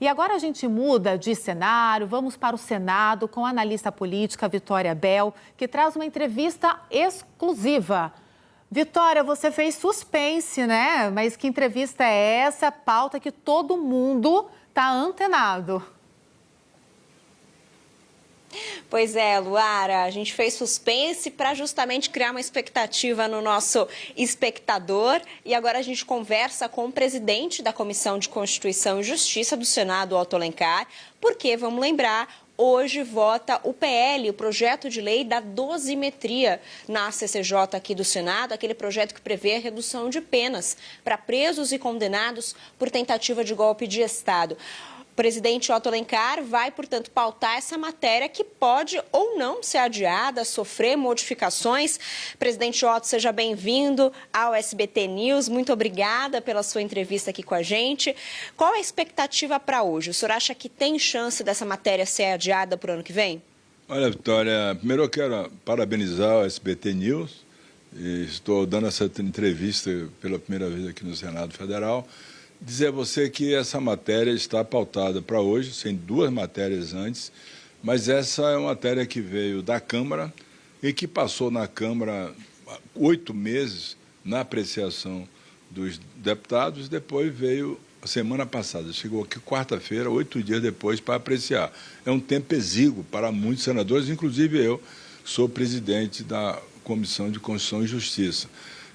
E agora a gente muda de cenário, vamos para o Senado com a analista política Vitória Bel, que traz uma entrevista exclusiva. Vitória, você fez suspense, né? Mas que entrevista é essa? Pauta que todo mundo está antenado. Pois é, Luara, a gente fez suspense para justamente criar uma expectativa no nosso espectador e agora a gente conversa com o presidente da Comissão de Constituição e Justiça do Senado, Otto Alencar, porque, vamos lembrar, hoje vota o PL, o projeto de lei da dosimetria na CCJ aqui do Senado, aquele projeto que prevê a redução de penas para presos e condenados por tentativa de golpe de Estado. O presidente Otto Alencar vai, portanto, pautar essa matéria que pode ou não ser adiada, sofrer modificações. Presidente Otto, seja bem-vindo ao SBT News. Muito obrigada pela sua entrevista aqui com a gente. Qual a expectativa para hoje? O senhor acha que tem chance dessa matéria ser adiada para o ano que vem? Olha, Vitória, primeiro eu quero parabenizar o SBT News. Estou dando essa entrevista pela primeira vez aqui no Senado Federal. Dizer a você que essa matéria está pautada para hoje, sem duas matérias antes, mas essa é uma matéria que veio da Câmara e que passou na Câmara 8 meses na apreciação dos deputados, depois veio a semana passada, chegou aqui quarta-feira, 8 dias depois, para apreciar. É um tempo exíguo para muitos senadores, inclusive eu, sou presidente da Comissão de Constituição e Justiça.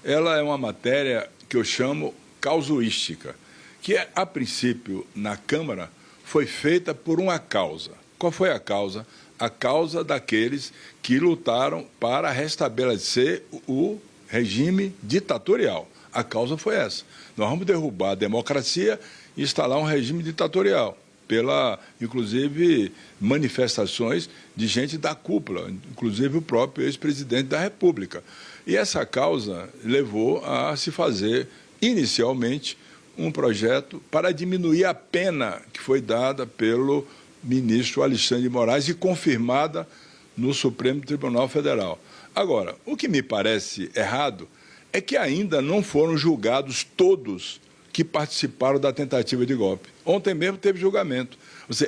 Ela é uma matéria que eu chamo causuística, que, a princípio, na Câmara, foi feita por uma causa. Qual foi a causa? A causa daqueles que lutaram para restabelecer o regime ditatorial. A causa foi essa. Nós vamos derrubar a democracia e instalar um regime ditatorial, pela, inclusive, manifestações de gente da cúpula, inclusive o próprio ex-presidente da República. E essa causa levou a se fazer, inicialmente, um projeto para diminuir a pena que foi dada pelo ministro Alexandre de Moraes e confirmada no Supremo Tribunal Federal. Agora, o que me parece errado é que ainda não foram julgados todos que participaram da tentativa de golpe. Ontem mesmo teve julgamento.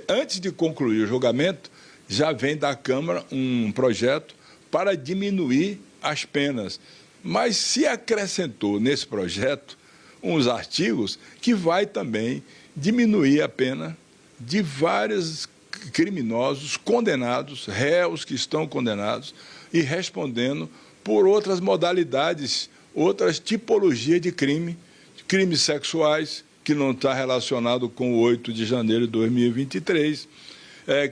Antes de concluir o julgamento, já vem da Câmara um projeto para diminuir as penas. Mas se acrescentou nesse projeto uns artigos que vai também diminuir a pena de vários criminosos condenados, réus que estão condenados e respondendo por outras modalidades, outras tipologias de crime, crimes sexuais, que não está relacionado com o 8 de janeiro de 2023,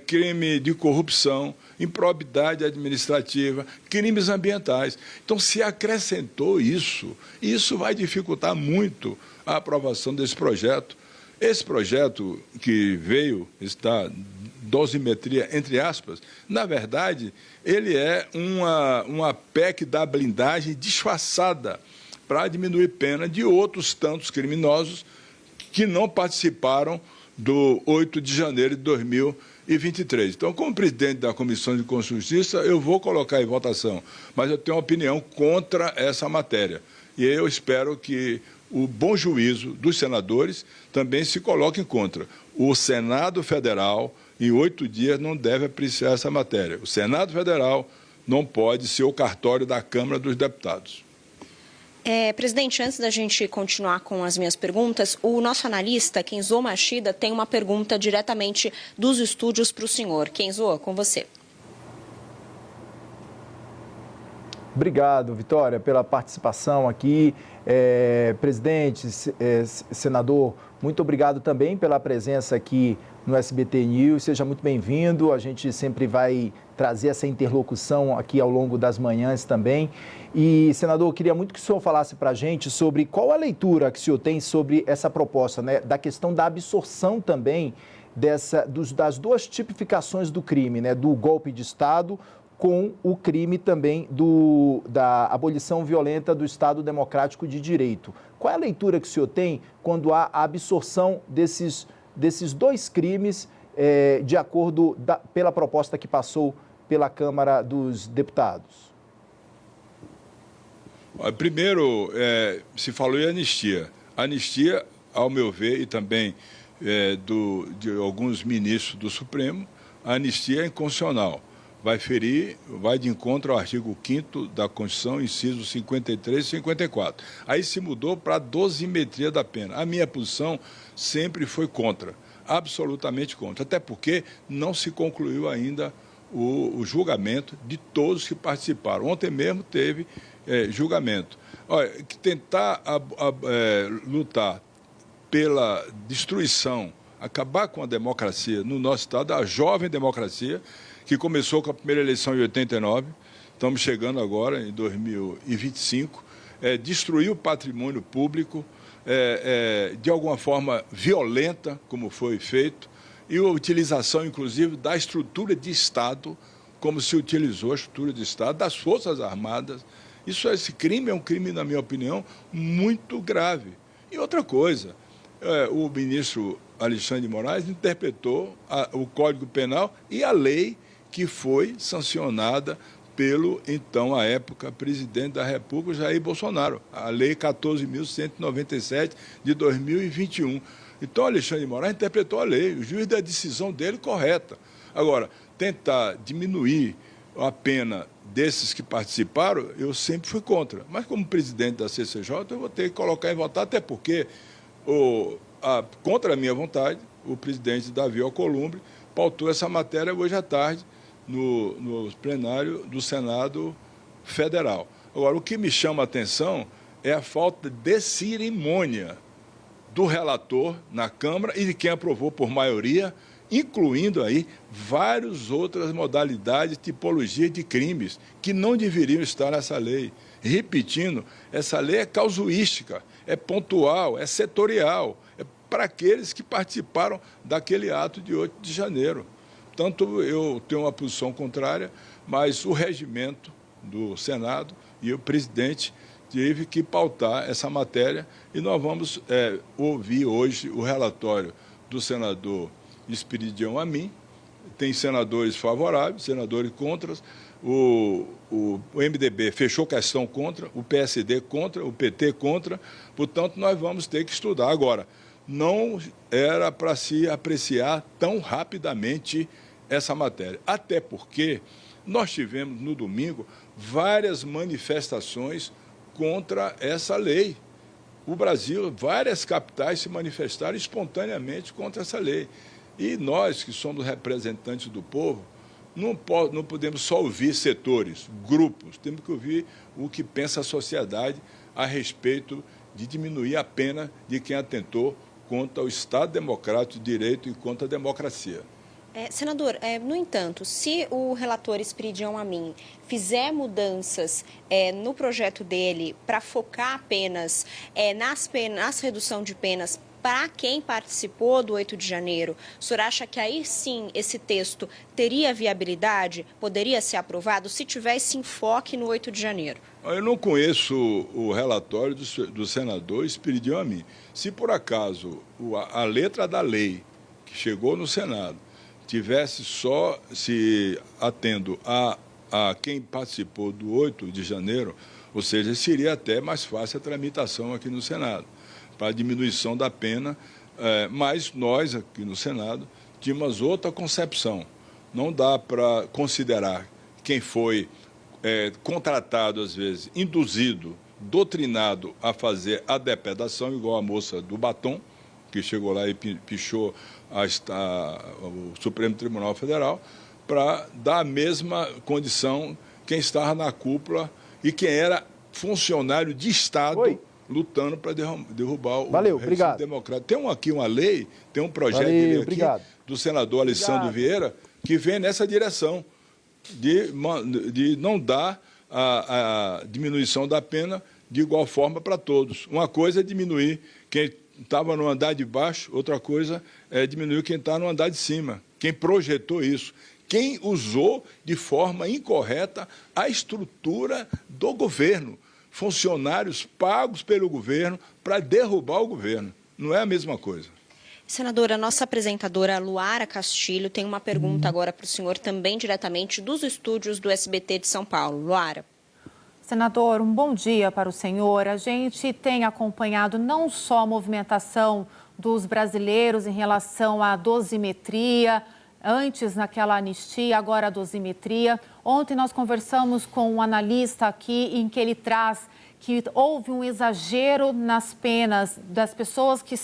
crime de corrupção, improbidade administrativa, crimes ambientais. Então, se acrescentou isso, isso vai dificultar muito a aprovação desse projeto. Esse projeto que veio, está dosimetria, entre aspas, na verdade, ele é uma PEC da blindagem disfarçada para diminuir pena de outros tantos criminosos que não participaram do 8 de janeiro de 2023. Então, como presidente da Comissão de Constituição e Justiça, eu vou colocar em votação, mas eu tenho uma opinião contra essa matéria. E eu espero que o bom juízo dos senadores também se coloque em contra. O Senado Federal, em 8 dias, não deve apreciar essa matéria. O Senado Federal não pode ser o cartório da Câmara dos Deputados. Presidente, antes da gente continuar com as minhas perguntas, o nosso analista, Kenzo Machida, tem uma pergunta diretamente dos estúdios para o senhor. Kenzo, com você. Obrigado, Vitória, pela participação aqui. Presidente, senador, muito obrigado também pela presença aqui no SBT News. Seja muito bem-vindo. A gente sempre vai trazer essa interlocução aqui ao longo das manhãs também. E, senador, eu queria muito que o senhor falasse para a gente sobre qual a leitura que o senhor tem sobre essa proposta, né, da questão da absorção também das duas tipificações do crime, né, do golpe de Estado com o crime também da abolição violenta do Estado Democrático de Direito. Qual é a leitura que o senhor tem quando há a absorção desses dois crimes de acordo pela proposta que passou pela Câmara dos Deputados? Primeiro, se falou em anistia. Anistia, ao meu ver, e também de alguns ministros do Supremo, a anistia é inconstitucional. Vai de encontro ao artigo 5º da Constituição, incisos 53 e 54. Aí se mudou para a dosimetria da pena. A minha posição sempre foi contra, absolutamente contra, até porque não se concluiu ainda o julgamento de todos que participaram. Ontem mesmo teve julgamento. Olha, tentar lutar pela destruição, acabar com a democracia no nosso Estado, a jovem democracia, que começou com a primeira eleição em 89, estamos chegando agora em 2025, destruir o patrimônio público de alguma forma violenta, como foi feito, e a utilização, inclusive, da estrutura de Estado, como se utilizou a estrutura de Estado, das Forças Armadas. Esse crime é um crime, na minha opinião, muito grave. E outra coisa, o ministro Alexandre de Moraes interpretou o Código Penal e a lei que foi sancionada pelo, então, à época, presidente da República, Jair Bolsonaro, a Lei 14.197 de 2021. Então, Alexandre de Moraes interpretou a lei, o juiz da decisão dele correta. Agora, tentar diminuir a pena desses que participaram, eu sempre fui contra. Mas, como presidente da CCJ, eu vou ter que colocar em votar, até porque, contra a minha vontade, o presidente Davi Alcolumbre pautou essa matéria hoje à tarde no plenário do Senado Federal. Agora, o que me chama a atenção é a falta de cerimônia do relator na Câmara e de quem aprovou por maioria, incluindo aí várias outras modalidades, tipologias de crimes que não deveriam estar nessa lei. Repetindo, essa lei é casuística, é pontual, é setorial, é para aqueles que participaram daquele ato de 8 de janeiro. Portanto, eu tenho uma posição contrária, mas o regimento do Senado e o presidente teve que pautar essa matéria e nós vamos ouvir hoje o relatório do senador Esperidião Amin. Tem senadores favoráveis, senadores contras, o MDB fechou questão contra, o PSD contra, o PT contra, portanto, nós vamos ter que estudar. Agora, não era para se apreciar tão rapidamente essa matéria, até porque nós tivemos no domingo várias manifestações contra essa lei. O Brasil, várias capitais se manifestaram espontaneamente contra essa lei. E nós, que somos representantes do povo, não podemos só ouvir setores, grupos, temos que ouvir o que pensa a sociedade a respeito de diminuir a pena de quem atentou contra o Estado Democrático de Direito e contra a democracia. Senador, no entanto, se o relator Esperidião Amin fizer mudanças no projeto dele para focar apenas nas redução de penas para quem participou do 8 de janeiro, o senhor acha que aí sim esse texto teria viabilidade, poderia ser aprovado se tiver esse enfoque no 8 de janeiro? Eu não conheço o relatório do senador Esperidião Amin. Se por acaso a letra da lei que chegou no Senado tivesse só se atendo a quem participou do 8 de janeiro, ou seja, seria até mais fácil a tramitação aqui no Senado, para a diminuição da pena, mas nós aqui no Senado tínhamos outra concepção. Não dá para considerar quem foi contratado, às vezes, induzido, doutrinado a fazer a depredação, igual a moça do batom, que chegou lá e pichou o Supremo Tribunal Federal, para dar a mesma condição quem estava na cúpula e quem era funcionário de Estado lutando para derrubar o regime democrático. Tem aqui uma lei, tem um projeto de lei aqui do senador Alessandro Vieira que vem nessa direção de não dar a diminuição da pena de igual forma para todos. Uma coisa é diminuir quem estava no andar de baixo, outra coisa é diminuir quem está no andar de cima. Quem projetou isso, quem usou de forma incorreta a estrutura do governo, funcionários pagos pelo governo para derrubar o governo. Não é a mesma coisa. Senadora, a nossa apresentadora Luara Castilho tem uma pergunta agora para o senhor, também diretamente dos estúdios do SBT de São Paulo. Luara. Senador, um bom dia para o senhor. A gente tem acompanhado não só a movimentação dos brasileiros em relação à dosimetria, antes naquela anistia, agora a dosimetria. Ontem nós conversamos com um analista aqui em que ele traz que houve um exagero nas penas das pessoas que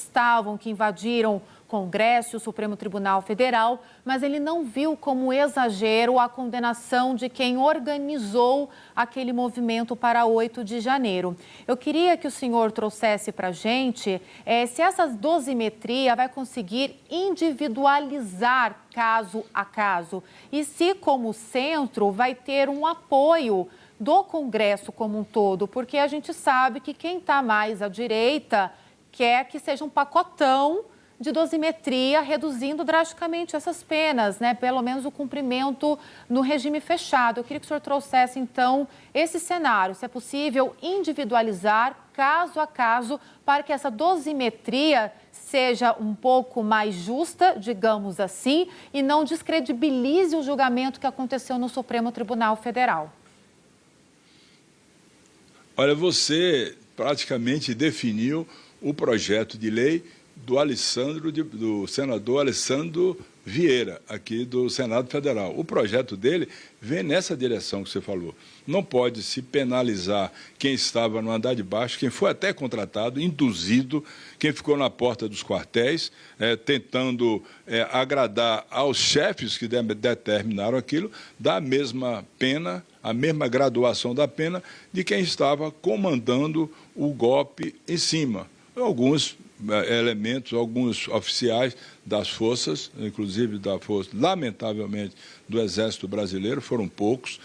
invadiram o Congresso e o Supremo Tribunal Federal, mas ele não viu como exagero a condenação de quem organizou aquele movimento para 8 de janeiro. Eu queria que o senhor trouxesse para a gente se essa dosimetria vai conseguir individualizar caso a caso e se, como centro, vai ter um apoio do Congresso como um todo, porque a gente sabe que quem está mais à direita quer que seja um pacotão de dosimetria, reduzindo drasticamente essas penas, né? Pelo menos o cumprimento no regime fechado. Eu queria que o senhor trouxesse, então, esse cenário, se é possível individualizar caso a caso, para que essa dosimetria seja um pouco mais justa, digamos assim, e não descredibilize o julgamento que aconteceu no Supremo Tribunal Federal. Olha, você praticamente definiu o projeto de lei do senador Alessandro Vieira, aqui do Senado Federal. O projeto dele vem nessa direção que você falou. Não pode se penalizar quem estava no andar de baixo, quem foi até contratado, induzido, quem ficou na porta dos quartéis, tentando agradar aos chefes que determinaram aquilo, da mesma pena, a mesma graduação da pena de quem estava comandando o golpe em cima. Alguns elementos, alguns oficiais das forças, inclusive da força, lamentavelmente, do Exército Brasileiro, foram poucos,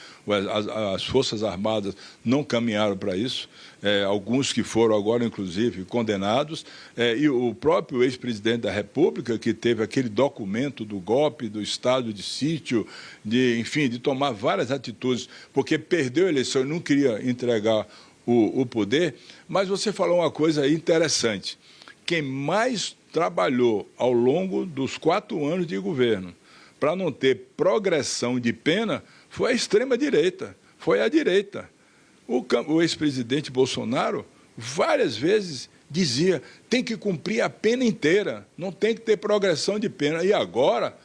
as Forças Armadas não caminharam para isso, alguns que foram agora, inclusive, condenados, e o próprio ex-presidente da República, que teve aquele documento do golpe, do estado de sítio, enfim, de tomar várias atitudes, porque perdeu a eleição e não queria entregar o poder. Mas você falou uma coisa interessante. Quem mais trabalhou ao longo dos 4 anos de governo para não ter progressão de pena foi a extrema-direita, foi a direita. O ex-presidente Bolsonaro várias vezes dizia tem que cumprir a pena inteira, não tem que ter progressão de pena. E agora,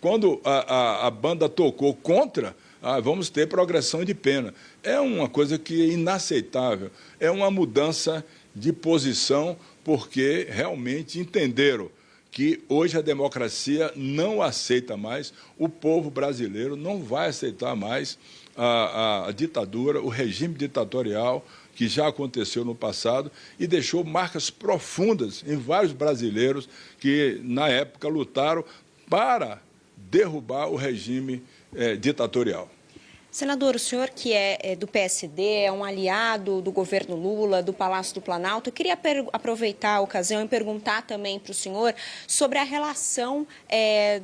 quando a banda tocou contra, vamos ter progressão de pena. É uma coisa que é inaceitável, é uma mudança de posição, porque realmente entenderam que hoje a democracia não aceita mais, o povo brasileiro não vai aceitar mais a ditadura, o regime ditatorial que já aconteceu no passado e deixou marcas profundas em vários brasileiros que, na época, lutaram para derrubar o regime ditatorial. Senador, o senhor que é do PSD, é um aliado do governo Lula, do Palácio do Planalto, eu queria aproveitar a ocasião e perguntar também para o senhor sobre a relação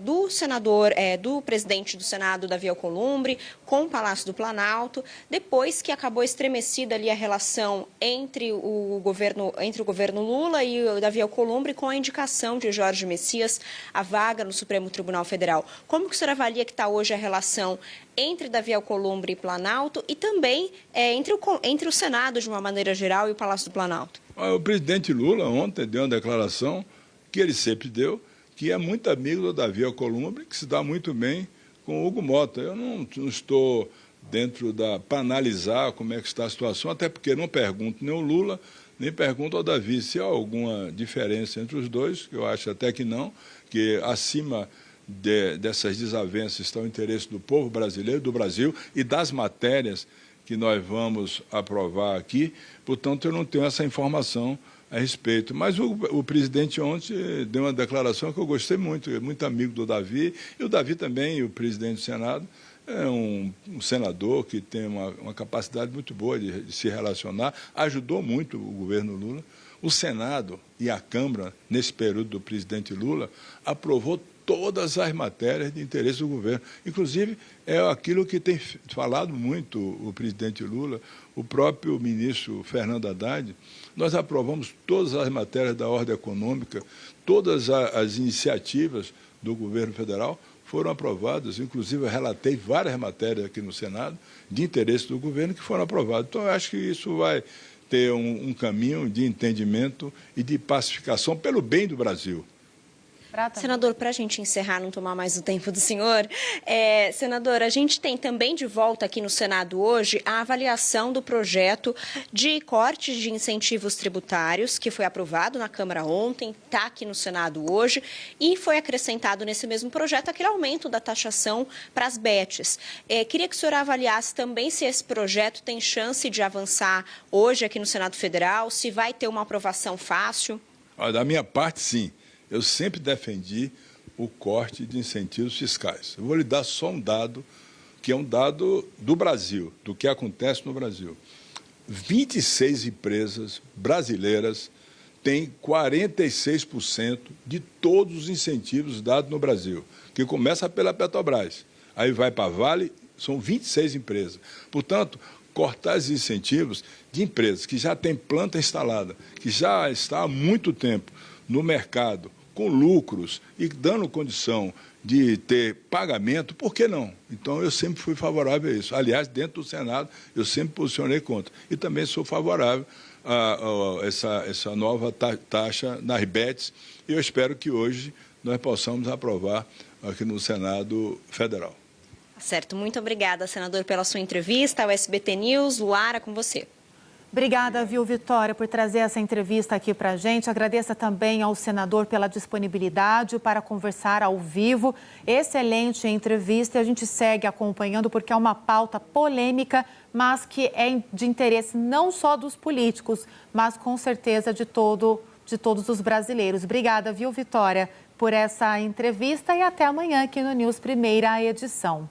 do senador, do presidente do Senado, Davi Alcolumbre, com o Palácio do Planalto, depois que acabou estremecida ali a relação entre o governo Lula e o Davi Alcolumbre com a indicação de Jorge Messias à vaga no Supremo Tribunal Federal. Como que o senhor avalia que está hoje a relação entre Davi Alcolumbre e Planalto e também entre o Senado, de uma maneira geral, e o Palácio do Planalto? O presidente Lula ontem deu uma declaração que ele sempre deu, que é muito amigo do Davi Alcolumbre, que se dá muito bem com o Hugo Mota. Eu não estou dentro para analisar como é que está a situação, até porque não pergunto nem ao Lula, nem pergunto ao Davi se há alguma diferença entre os dois, que eu acho até que não, que acima dessas desavenças está o interesse do povo brasileiro, do Brasil e das matérias que nós vamos aprovar aqui. Portanto, eu não tenho essa informação a respeito. Mas o presidente ontem deu uma declaração que eu gostei muito, é muito amigo do Davi, e o Davi também, o presidente do Senado, é um senador que tem uma capacidade muito boa de se relacionar, ajudou muito o governo Lula. O Senado e a Câmara, nesse período do presidente Lula, aprovou todas as matérias de interesse do governo. Inclusive, é aquilo que tem falado muito o presidente Lula, o próprio ministro Fernando Haddad. Nós aprovamos todas as matérias da ordem econômica, todas as iniciativas do governo federal foram aprovadas, inclusive eu relatei várias matérias aqui no Senado de interesse do governo que foram aprovadas. Então, eu acho que isso vai ter um caminho de entendimento e de pacificação pelo bem do Brasil. Senador, para a gente encerrar, não tomar mais o tempo do senhor, senador, a gente tem também de volta aqui no Senado hoje a avaliação do projeto de cortes de incentivos tributários, que foi aprovado na Câmara ontem, está aqui no Senado hoje, e foi acrescentado nesse mesmo projeto aquele aumento da taxação para as bets. Queria que o senhor avaliasse também se esse projeto tem chance de avançar hoje aqui no Senado Federal, se vai ter uma aprovação fácil. Da minha parte, sim. Eu sempre defendi o corte de incentivos fiscais. Eu vou lhe dar só um dado, que é um dado do Brasil, do que acontece no Brasil. 26 empresas brasileiras têm 46% de todos os incentivos dados no Brasil, que começa pela Petrobras, aí vai para a Vale, são 26 empresas. Portanto, cortar os incentivos de empresas que já têm planta instalada, que já está há muito tempo no mercado, com lucros e dando condição de ter pagamento, por que não? Então, eu sempre fui favorável a isso. Aliás, dentro do Senado, eu sempre posicionei contra. E também sou favorável a essa nova taxa nas bets. E eu espero que hoje nós possamos aprovar aqui no Senado Federal. Certo. Muito obrigada, senador, pela sua entrevista ao SBT News. Luara, com você. Obrigada, viu, Vitória, por trazer essa entrevista aqui para a gente. Agradeça também ao senador pela disponibilidade para conversar ao vivo. Excelente entrevista e a gente segue acompanhando porque é uma pauta polêmica, mas que é de interesse não só dos políticos, mas com certeza de todos os brasileiros. Obrigada, viu, Vitória, por essa entrevista e até amanhã aqui no News, primeira edição.